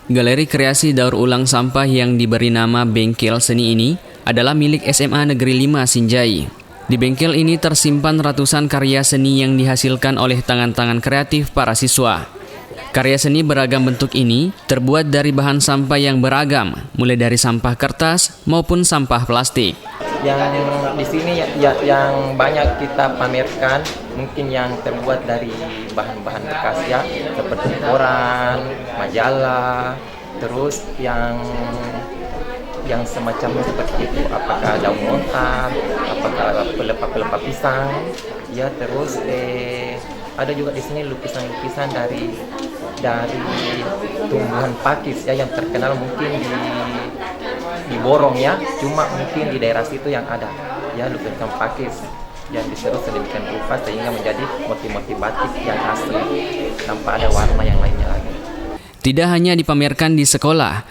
Galeri kreasi daur ulang sampah yang diberi nama Bengkel Seni ini adalah milik SMA Negeri 5 Sinjai. Di bengkel ini tersimpan ratusan karya seni yang dihasilkan oleh tangan-tangan kreatif para siswa. Karya seni beragam bentuk ini terbuat dari bahan sampah yang beragam, mulai dari sampah kertas maupun sampah plastik. Yang di sini yang banyak kita pamerkan mungkin yang terbuat dari bahan-bahan bekas ya, seperti koran, majalah, terus yang semacamnya seperti itu, apakah daun lontar, apakah pelepah-pelepah pisang, ya terus ada juga di sini lukisan-lukisan dari tumbuhan pakis ya yang terkenal mungkin di Borong ya, cuma mungkin di daerah situ yang ada ya lukisan pakis yang diserut sedemikian rupa sehingga menjadi motif-motif batik yang asli tanpa ada warna yang lainnya lagi. Tidak hanya dipamerkan di sekolah,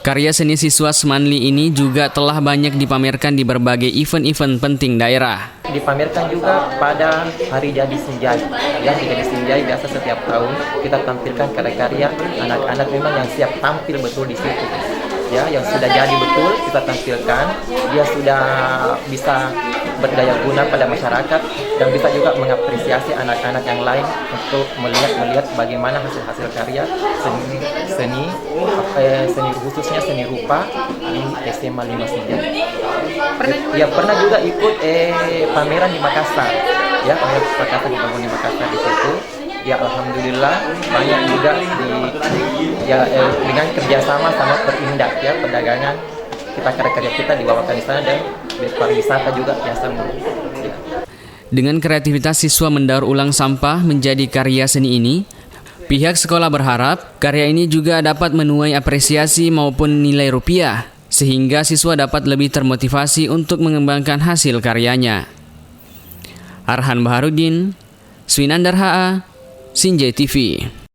karya seni siswa Semanli ini juga telah banyak dipamerkan di berbagai event-event penting daerah. Dipamerkan juga pada Hari Jadi Sinjai. Yang di Jadi Sinjai biasa setiap tahun kita tampilkan karya-karya anak-anak memang yang siap tampil betul di situ. Ya, yang sudah jadi betul kita tampilkan, dia sudah bisa berdaya guna pada masyarakat dan bisa juga mengapresiasi anak-anak yang lain untuk melihat bagaimana hasil-hasil karya seni khususnya seni rupa di SMA 5 Sinjai. Pernah juga ikut pameran di Makassar. Ya, pameran di Makassar di situ. Ya, alhamdulillah banyak juga dengan kerjasama sama Perindak ya, perdagangan kita karya-karya kita dibawakan di sana dan pariwisata juga biasa. Ya. Dengan kreativitas siswa mendaur ulang sampah menjadi karya seni ini, pihak sekolah berharap karya ini juga dapat menuai apresiasi maupun nilai rupiah, sehingga siswa dapat lebih termotivasi untuk mengembangkan hasil karyanya. Arhan Baharudin, Swinandar HA, Sinjai TV.